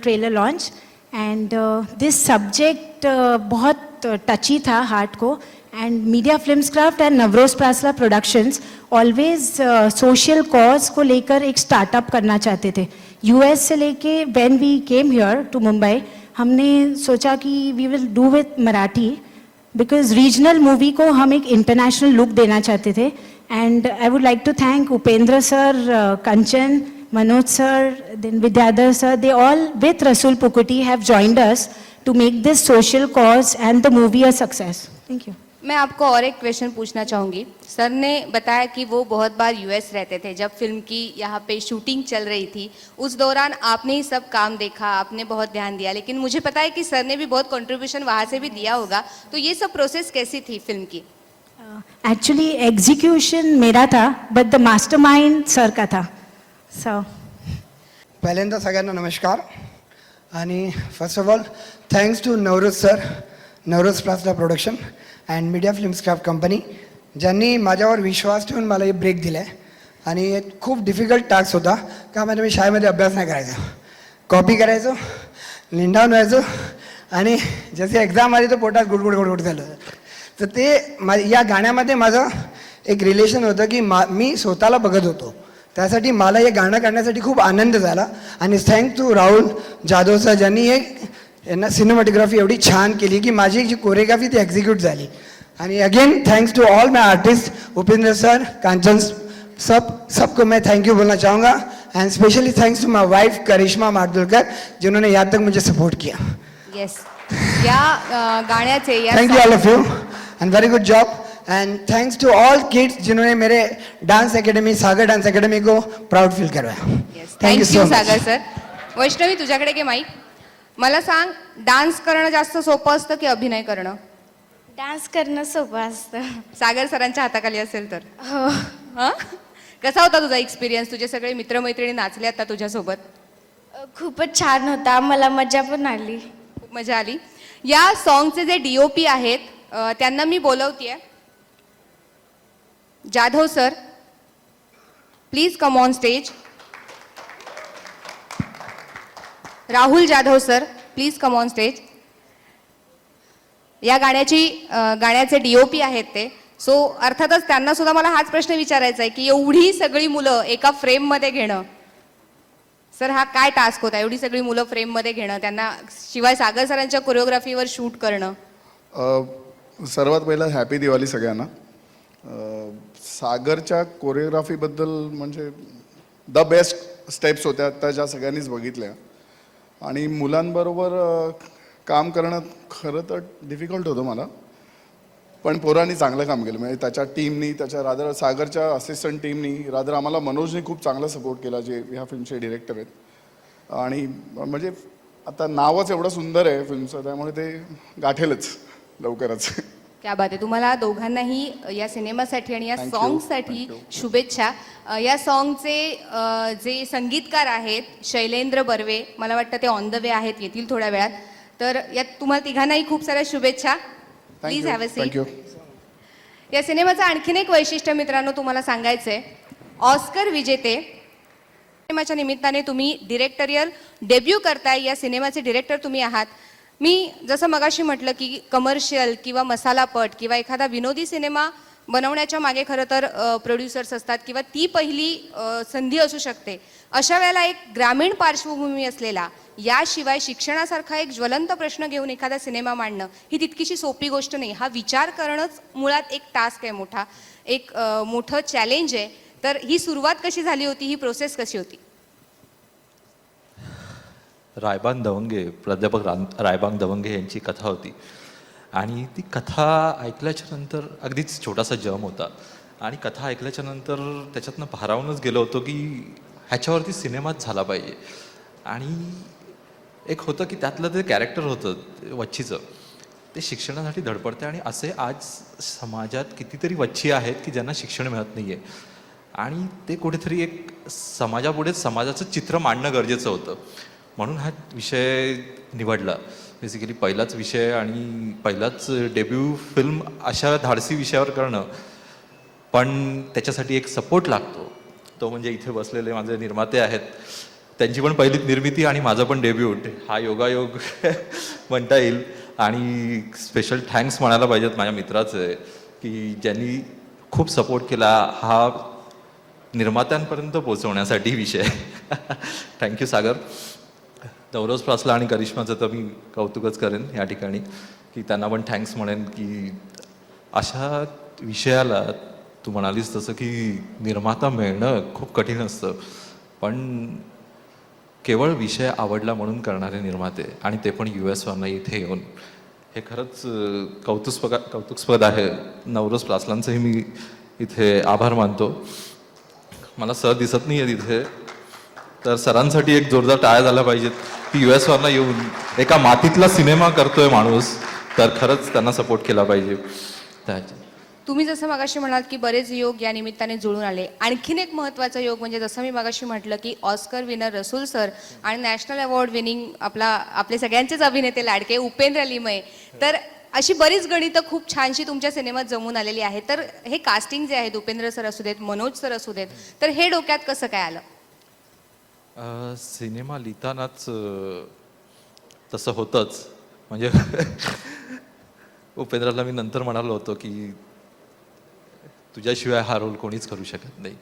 Trailer launch and this subject बहुत touchy था heart को. And media films craft and Navroz Prasla productions always social cause को लेकर एक स्टार्टअप करना चाहते थे. यूएस से लेके when we came here to Mumbai हमने सोचा कि we will do with Marathi because regional movie को हम एक इंटरनेशनल लुक देना चाहते थे. And I would like to thank Upendra sir, Kanchan, Manoj sir, then Vidyadhar sir, they all with Rasul Pukuti have joined us to make this social cause and the movie a success. Thank you. मैं आपको और एक question पूछना चाहूँगी. Sir ने बताया कि वो बहुत बार यूएस रहते थे जब फिल्म की यहाँ पे शूटिंग चल रही थी. उस दौरान आपने ही सब काम देखा, आपने बहुत ध्यान दिया, लेकिन मुझे पता है कि सर ने भी बहुत कंट्रीब्यूशन वहाँ से भी दिया होगा. तो ये सब प्रोसेस कैसी थी फिल्म की? Actually execution मेरा था but the mastermind सर का था. So पहिल्यांदा सगळ्यांना नमस्कार. आणि first of all thanks to Navroz sir, Navroz Prasla production and media films craft company, ज्यांनी माझ्यावर विश्वास ठेवून मला हे ब्रेक दिला आहे. आणि एक खूप डिफिकल्ट टास्क होता. का म्हणजे मी शाळेमध्ये अभ्यास नाही करायचो, कॉपी करायचो, लिंडावून व्हायचो आणि जसे एक्झाम आली तर पोटात गुडगुड गुडगुड झालं. तर ते या गाण्यामध्ये माझं एक रिलेशन होतं की मी स्वतःला बघत होतो. त्यासाठी मला हे गाणं काढण्यासाठी खूप आनंद झाला. आणि thank to Rahul Jadhav sir, ज्यांनी यांना सिनेमॅटोग्राफी एवढी छान केली की माझी जी कोरिओग्राफी ती एक्झिक्यूट झाली. आणि again thanks to all my artist, Upendra sir, Kanchan, सबको मैं थैंक यू बोलना चाहूँगा. And specially thanks to my wife Karishma Madgulkar, जिन्होंने यहाँ तक मुझे सपोर्ट किया. येस, या गाण्याचे thank you all of you and very good job. And thanks to all kids जिन्होंने मेरे dance academy, Sagar dance academy को प्राउड फील करवाया. Thank you Sagar sir. वैष्णवी, तुझ्याकडे घे माईक. मला सांग, डान्स करणं जास्त सोपं असतं की अभिनय करणं? डान्स करणं सोपं असतं. सागर सरांच्या हाताखाली असेल तर? हो. हां, कसा होता तुझा एक्सपिरियन्स? तुझे सगळे मित्रमैत्रिणी नाचले आता तुझ्यासोबत? खूपच छान होता, मला मजा पण आली. खूप मजा आली. या सॉन्गचे जे DOP आहेत त्यांना मी बोलवतेय. Jadhav sir, please come on stage. Rahul Jadhav sir, please come on stage. या गाण्याचे DOP आहेत ते. सो अर्थातच त्यांना सुद्धा मला हाच प्रश्न विचारायचा आहे की एवढी सगळी मुलं एका फ्रेममध्ये घेणं, सर हा काय टास्क होता? एवढी सगळी मुलं फ्रेममध्ये घेणं, त्यांना शिवाय सागर सरांच्या कोरिओग्राफीवर शूट करणं. सर्वात पहिला हॅपी दिवाळी सगळ्यांना. सागरच्या कोरिओग्राफीबद्दल म्हणजे द बेस्ट स्टेप्स होत्या त्या, ज्या सगळ्यांनीच बघितल्या. आणि मुलांबरोबर काम करणं खरं तर डिफिकल्ट होतं मला, पण पोरांनी चांगलं काम केलं. म्हणजे त्याच्या टीमनी, त्याच्या रादर सागरच्या असिस्टंट टीमनी, रादर आम्हाला मनोजने खूप चांगला सपोर्ट केला, जे ह्या फिल्मचे डिरेक्टर आहेत. आणि म्हणजे आता नावच एवढं सुंदर आहे फिल्मचं, त्यामुळे ते गाठेलच लवकरच. क्या बात आहे. तुम्हाला दोघांनाही या सिनेमासाठी आणि या सॉन्गसाठी शुभेच्छा. या सॉन्गचे जे संगीतकार आहेत शैलेंद्र बर्वे, मला वाटतं ते ऑन द वे आहेत, येतील थोड्या वेळात. तर यात तुम्हाला तिघांनाही खूप साऱ्या शुभेच्छा. Please have a seat. या सिनेमाचं आणखीन एक वैशिष्ट्य मित्रांनो तुम्हाला सांगायचं आहे. ऑस्कर विजेते सिनेमाच्या निमित्ताने तुम्ही डिरेक्टरियल डेब्यू करताय. या सिनेमाचे डिरेक्टर तुम्ही आहात. मी जसं मगाशी म्हटलं की कमर्शियल किंवा मसालापट किंवा एखादा विनोदी सिनेमा बनवण्याच्या मागे खरं तर प्रोड्युसर्स असतात किंवा ती पहिली संधी असू शकते. अशा वेळेला एक ग्रामीण पार्श्वभूमी असलेला, याशिवाय शिक्षणासारखा एक ज्वलंत प्रश्न घेऊन एखादा सिनेमा मांडणं ही तितकीशी सोपी गोष्ट नाही. हा विचार करणंच मुळात एक टास्क आहे, मोठा एक मोठं चॅलेंज आहे. तर ही सुरुवात कशी झाली होती, ही प्रोसेस कशी होती? रायबाग दवंगे, प्राध्यापक रायबाग दवंगे यांची कथा होती. आणि ती कथा ऐकल्याच्या नंतर अगदीच छोटासा जम होता. आणि कथा ऐकल्याच्या नंतर त्याच्यातनं भारावूनच गेलो होतो की ह्याच्यावरती सिनेमाच झाला पाहिजे. आणि एक होतं की त्यातलं ते कॅरेक्टर होतं वच्छीचं, ते शिक्षणासाठी धडपडते. आणि असे आज समाजात कितीतरी वच्छी आहेत की ज्यांना शिक्षण मिळत नाही आहे. आणि ते कुठेतरी एक समाजापुढे समाजाचं चित्र मांडणं गरजेचं होतं. म्हणून हा विषय निवडला. बेसिकली पहिलाच विषय आणि पहिलाच डेब्यू फिल्म अशा धाडसी विषयावर करणं, पण त्याच्यासाठी एक सपोर्ट लागतो. तो म्हणजे इथे बसलेले माझे निर्माते आहेत, त्यांची पण पहिली निर्मिती आणि माझं पण डेब्यूट हा योगायोग म्हणता येईल. आणि स्पेशल थँक्स म्हणायला पाहिजेत माझ्या मित्राचे की ज्यांनी खूप सपोर्ट केला हा निर्मात्यांपर्यंत पोहोचवण्यासाठी विषय. थँक्यू सागर. नवरोज प्रासला आणि करिश्माचं तर मी कौतुकच करेन या ठिकाणी की त्यांना पण थँक्स म्हणेन की अशा विषयाला तू म्हणालीस तसं की निर्माता मिळणं खूप कठीण असतं, पण केवळ विषय आवडला म्हणून करणारे निर्माते आणि ते पण US वरनं इथे येऊन हे खरंच कौतुकस्पद आहे. नवरोज प्रासलांचंही मी इथे आभार मानतो. मला सर दिसत नाही आहे तिथे, तर सरांसाठी एक जोरदार टाळ्या झाल्या पाहिजेत की US वरनं येऊन एका मातीतला सिनेमा करतोय माणूस, तर खरंच त्यांना सपोर्ट केला पाहिजे. त्याच्या तुम्ही जसं मगाशी म्हणाल की बरेच योग या निमित्ताने जुळून आले. आणखीन एक महत्त्वाचा योग म्हणजे जसं मी मगाशी म्हटलं की ऑस्कर विनर रसूल सर आणि नॅशनल अवॉर्ड विनिंग आपले सगळ्यांचेच अभिनेते लाडके उपेंद्र लिमये. तर अशी बरीच गणितं खूप छानशी तुमच्या सिनेमात जमून आलेली आहे. तर हे कास्टिंग जे आहेत, उपेंद्र सर असू देत, मनोज सर असू देत, तर हे डोक्यात कसं काय आलं? सिनेमा लिहितानाच तसं होतंच. म्हणजे उपेंद्राला मी नंतर म्हणालो होतो की तुझ्याशिवाय हा रोल कोणीच करू शकत नाही.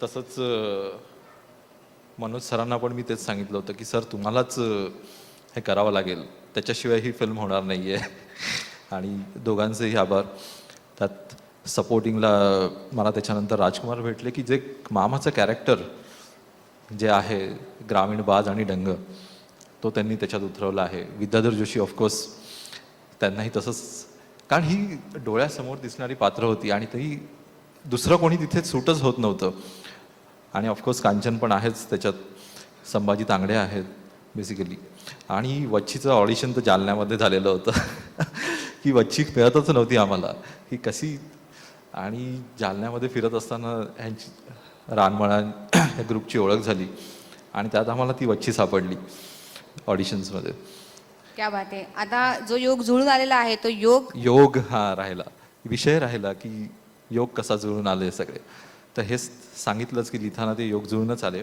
तसंच मनोज सरांना पण मी तेच सांगितलं होतं की सर तुम्हालाच हे करावं लागेल, त्याच्याशिवाय ही फिल्म होणार नाही आहे. आणि दोघांचेही आभार. त्यात सपोर्टिंगला मला त्याच्यानंतर राजकुमार भेटले की जे मामाचं कॅरेक्टर जे आहे ग्रामीण बाज आणि डंग तो त्यांनी त्याच्यात उतरवला आहे. विद्याधर जोशी ऑफकोर्स त्यांनाही तसंच, कारण ही डोळ्यासमोर दिसणारी पात्र होती आणि तेही दुसरं कोणी तिथे सूटच होत नव्हतं. आणि ऑफकोर्स कांचन पण आहेच त्याच्यात, संभाजी तांगडे आहेत बेसिकली. आणि वच्छीचं ऑडिशन तर जालन्यामध्ये झालेलं होतं की वच्छी मिळतच नव्हती आम्हाला की कशी. आणि जालन्यामध्ये फिरत असताना ह्यांची रानमळा या ग्रुपची ओळख झाली आणि त्यात आम्हाला ती वच्छी सापडली ऑडिशन्समध्ये. क्या बात आहे. आता जो योग जुळून आलेला आहे तो योग हा राहिला, विषय राहिला की योग कसा जुळून आले सगळे. तर हेच सांगितलंच की लिहिताना ते योग जुळूनच आले.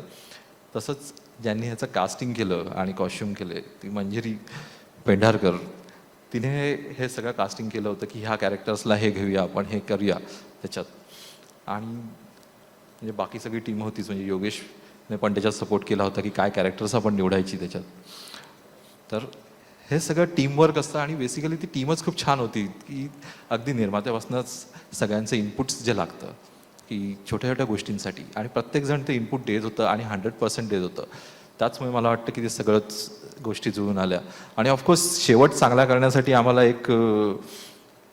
तसंच ज्यांनी ह्याचं कास्टिंग केलं आणि कॉस्ट्युम केले ती मंजिरी पेंढारकर, तिने हे सगळं कास्टिंग केलं होतं की ह्या कॅरेक्टर्सला हे घेऊया आपण, हे करूया त्याच्यात. आणि म्हणजे बाकी सगळी टीम होतीच, म्हणजे योगेशने पण त्याच्यात सपोर्ट केला होता की काय कॅरेक्टर्स आपण निवडायची त्याच्यात. तर हे सगळं टीमवर्क असतं आणि बेसिकली ती टीमच खूप छान होती की अगदी निर्मात्यापासूनच सगळ्यांचं इनपुट्स जे लागतं की छोट्या छोट्या गोष्टींसाठी, आणि प्रत्येकजण ते इनपुट देत होतं आणि 100% देत होतं. त्याचमुळे मला वाटतं की ते सगळंच गोष्टी जुळून आल्या. आणि ऑफकोर्स शेवट चांगला करण्यासाठी आम्हाला एक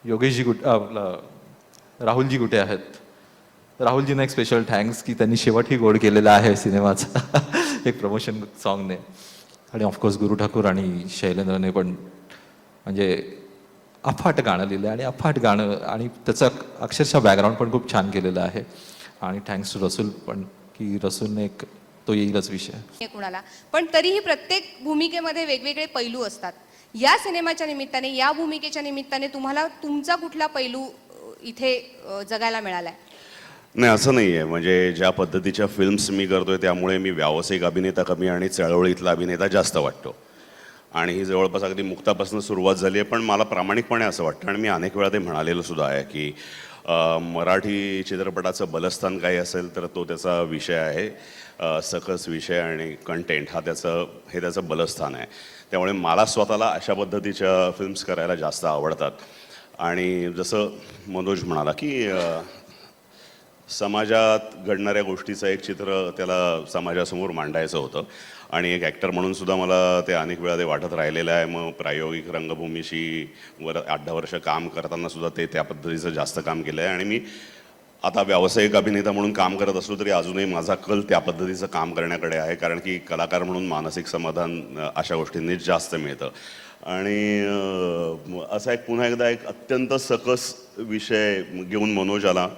योगेशजी गुटे, आपला राहुलजी गुटे आहेत. राहुलजींना एक स्पेशल थँक्स की त्यांनी शेवटही गोड केलेला आहे सिनेमाचा एक प्रमोशन सॉन्गने. आणि ऑफकोर्स गुरु ठाकूर आणि शैलेंद्रने पण म्हणजे अफाट गाणं लिहिलं आणि अफाट गाणं, आणि त्याचं अक्षरशः बॅकग्राऊंड पण खूप छान केलेलं आहे. आणि थँक्स टू रसूल पण की रसूलने एक तो येईलच विषय कुणाला पण तरीही प्रत्येक भूमिकेमध्ये वेगवेगळे पैलू असतात. या सिनेमाच्या निमित्ताने, या भूमिकेच्या निमित्ताने तुम्हाला तुमचा कुठला पैलू इथे जगायला मिळालाय? नाही, असं नाही आहे. म्हणजे ज्या पद्धतीच्या फिल्म्स मी करतोय त्यामुळे मी व्यावसायिक अभिनेता कमी आणि चळवळीतला अभिनेता जास्त वाटतो. आणि ही जवळपास अगदी मुक्तापासून सुरुवात झाली आहे. पण मला प्रामाणिकपणे असं वाटतं आणि मी अनेक वेळा ते म्हणालेलं सुद्धा आहे की मराठी चित्रपटाचं बलस्थान काही असेल तर तो त्याचा विषय आहे. सकस विषय आणि कंटेंट हे त्याचं बलस्थान आहे. त्यामुळे मला स्वतःला अशा पद्धतीच्या फिल्म्स करायला जास्त आवडतात. आणि जसं मनोज म्हणाला की समाजात घडणाऱ्या गोष्टीचं एक चित्र त्याला समाजासमोर मांडायचं होतं. आणि एक ॲक्टर म्हणून सुद्धा मला ते अनेक वेळा ते वाटत राहिलेलं आहे. मग प्रायोगिक रंगभूमीशी 8-10 वर्ष काम करताना सुद्धा ते त्या पद्धतीचं जास्त काम केलं आहे. आणि मी आता व्यावसायिक अभिनेता म्हणून काम करत असलो तरी अजूनही माझा कल त्या पद्धतीचं काम करण्याकडे आहे. कारण की कलाकार म्हणून मानसिक समाधान अशा गोष्टींनीच जास्त मिळतं. आणि असा पुन्हा एकदा एक अत्यंत सकस विषय घेऊन मनोज आला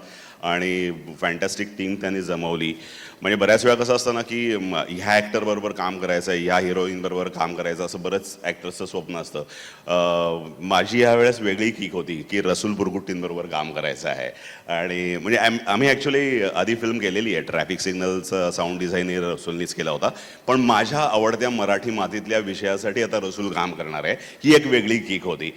आणि फॅन्टॅस्टिक टीम त्यांनी जमवली. म्हणजे बऱ्याच वेळा कसं असतं ना की ह्या ॲक्टरबरोबर काम करायचं आहे, ह्या हिरोईनबरोबर काम करायचं, असं बरंच ॲक्टर्सचं स्वप्न असतं. माझी ह्यावेळेस वेगळी किक होती की रसूल पुरकुट्टींबरोबर काम करायचं आहे. आणि म्हणजे आम्ही ॲक्च्युली आधी फिल्म केलेली आहे, ट्रॅफिक सिग्नलचा साऊंड डिझाईन रसूलनीच केला होता, पण माझ्या आवडत्या मराठी मातीतल्या विषयासाठी आता रसूल काम करणार आहे, ही एक वेगळी किक होती.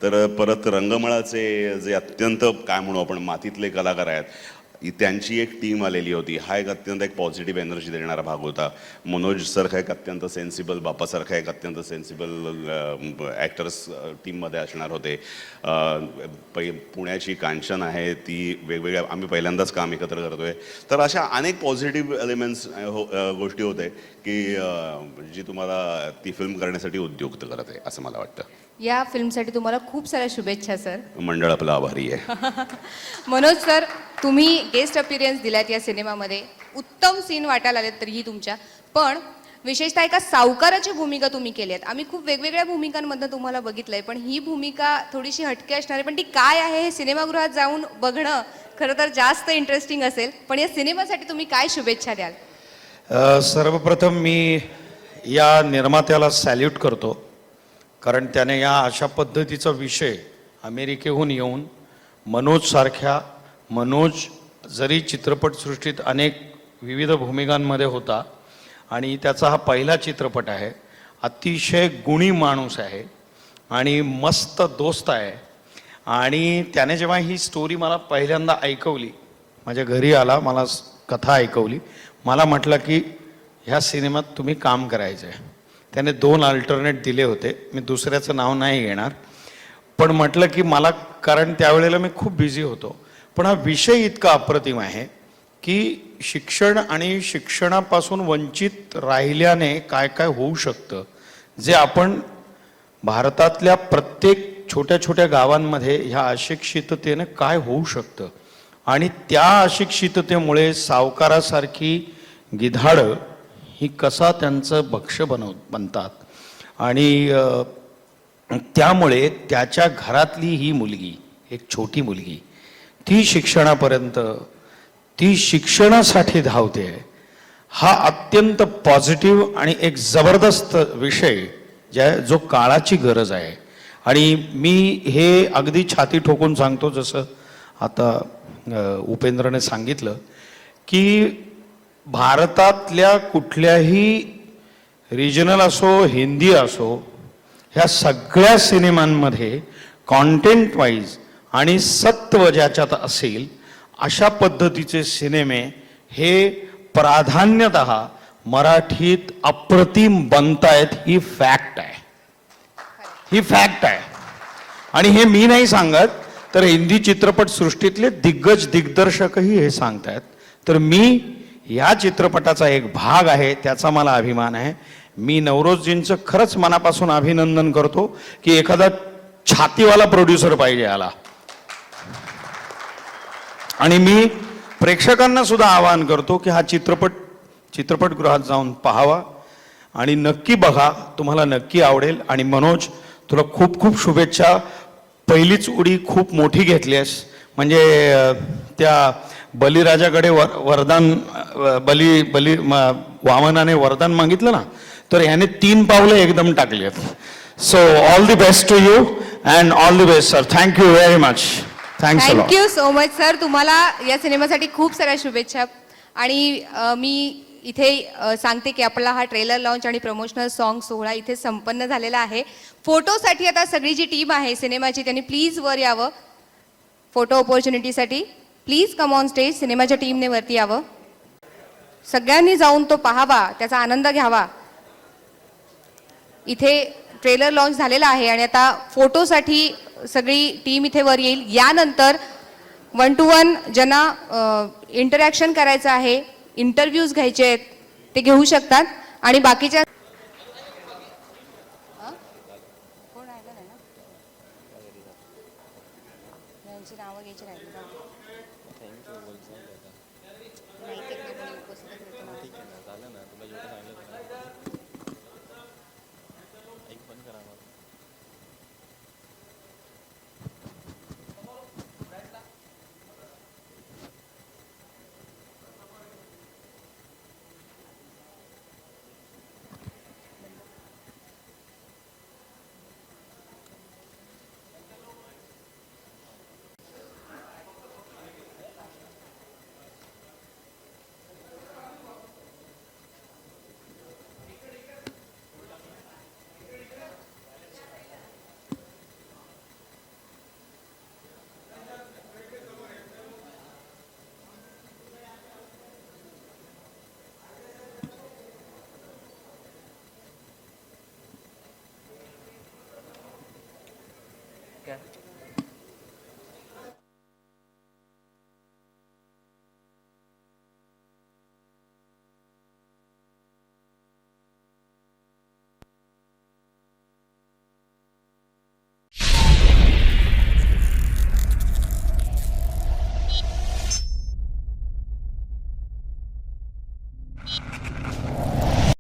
तर परत रंगमळाचे जे अत्यंत काय म्हणू आपण मातीतले कलाकार आहेत, त्यांची एक टीम आलेली होती. हा एक अत्यंत एक पॉझिटिव्ह एनर्जी देणारा भाग होता. मनोज सारखा एक अत्यंत सेन्सिबल, बापासारखा एक अत्यंत सेन्सिबल ॲक्टर्स टीममध्ये असणार होते. पुण्याची कांचन आहे, ती वेगवेगळ्या, आम्ही पहिल्यांदाच काम एकत्र करतोय. तर अशा अनेक पॉझिटिव्ह एलिमेंट्स गोष्टी होते की जी तुम्हाला ती फिल्म करण्यासाठी उद्युक्त करत आहे असं मला वाटतं. या फिल्मसाठी तुम्हाला खूप साऱ्या शुभेच्छा सर. मंडळ आपलं आभारी आहे. मनोज सर, तुम्ही गेस्ट अपीरियन्स दिल्यात या सिनेमामध्ये, उत्तम सीन वाटायला आलेत तरीही तुमच्या, पण विशेषतः एका सावकाराची भूमिका तुम्ही केली आहेत. आम्ही खूप वेगवेगळ्या भूमिकांमधनं तुम्हाला बघितलंय, पण ही भूमिका थोडीशी हटके असणार आहे, पण ती काय आहे हे सिनेमागृहात जाऊन बघणं खरं तर जास्त इंटरेस्टिंग असेल. पण या सिनेमासाठी तुम्ही काय शुभेच्छा द्याल? सर्वप्रथम मी या निर्मात्याला सॅल्यूट करतो, कारण त्याने या अशा पद्धतीचा विषय अमेरिकेहून येऊन मनोज जरी चित्रपटसृष्टीत अनेक विविध भूमिकांमध्ये होता आणि त्याचा हा पहिला चित्रपट आहे, अतिशय गुणी माणूस आहे आणि मस्त दोस्त आहे. आणि त्याने जेव्हा ही स्टोरी मला पहिल्यांदा ऐकवली, माझ्या घरी आला, मला कथा ऐकवली, मला म्हटलं की ह्या सिनेमात तुम्ही काम करायचं आहे. त्याने 2 अल्टरनेट दिले होते, मी दुसऱ्याचं नाव नाही घेणार, पण म्हटलं की मला, कारण त्यावेळेला मी खूप बिझी होतो, पण हा विषय इतका अप्रतिम आहे की शिक्षण आणि शिक्षणापासून वंचित राहिल्याने काय काय होऊ शकतं, जे आपण भारतातल्या प्रत्येक छोट्या छोट्या गावांमध्ये ह्या अशिक्षिततेने काय होऊ शकतं आणि त्या अशिक्षिततेमुळे सावकारासारखी गिधाडं ही कसा त्यांचं भक्ष बनतात. आणि त्यामुळे त्याच्या घरातली ही मुलगी, एक छोटी मुलगी, ती शिक्षणापर्यंत, ती शिक्षणासाठी धावते. हा अत्यंत पॉझिटिव्ह आणि एक जबरदस्त विषय जो काळाची गरज आहे. आणि मी हे अगदी छाती ठोकून सांगतो, जसं आता उपेंद्रने सांगितलं की भारतातल्या कुठल्याही रिजनल असो, हिंदी असो, ह्या सगळ्या सिनेमांमध्ये कॉन्टेंट वाईज आणि सत्व ज्याच्यात असेल अशा पद्धतीचे सिनेमे हे प्राधान्यतः मराठीत अप्रतिम बनतायत. ही फॅक्ट आहे, ही फॅक्ट आहे. आणि हे मी नाही सांगत, तर हिंदी चित्रपटसृष्टीतले दिग्दर्शकही हे सांगतायत. तर मी या चित्रपटाचा एक भाग आहे, त्याचा मला अभिमान आहे. मी नवरोजजींचं खरंच मनापासून अभिनंदन करतो की एखादा छातीवाला प्रोड्युसर पाहिजे याला. आणि मी प्रेक्षकांना सुद्धा आवाहन करतो की हा चित्रपटगृहात जाऊन पाहावा आणि नक्की बघा, तुम्हाला नक्की आवडेल. आणि मनोज, तुला खूप खूप शुभेच्छा. पहिलीच उडी खूप मोठी घेतलीस. म्हणजे त्या बलिराजाकडे वरदान, वामनाने वरदान मागितलं ना, तर ह्याने 3 पावलं एकदम टाकली आहेत. So all the best to you and all the best sir. Thank you very much. Thank you so much sir. तुम्हाला या सिनेमासाठी खूप साऱ्या शुभेच्छा. आणि मी इथे सांगते की आपला हा ट्रेलर लॉन्च आणि प्रमोशनल सॉन्ग सोहळा इथे संपन्न झालेला आहे. फोटोसाठी आता सगळी जी टीम आहे सिनेमाची, त्यांनी प्लीज वर यावं फोटो ऑपॉर्च्युनिटीसाठी. Please come on stage. सिनेमाच्या टीमने वरती यावं. सगळ्यांनी जाऊन तो पाहावा, त्याचा आनंद घ्यावा. इथे ट्रेलर लॉन्च झालेला आहे आणि आता फोटोसाठी सगळी टीम इथे वर येईल. यानंतर 1-to-1 ज्यांना इंटरॅक्शन करायचं आहे, इंटरव्ह्यूज घ्यायचे आहेत, ते घेऊ शकतात. आणि बाकीच्या नावं घ्यायची राहिली. क्या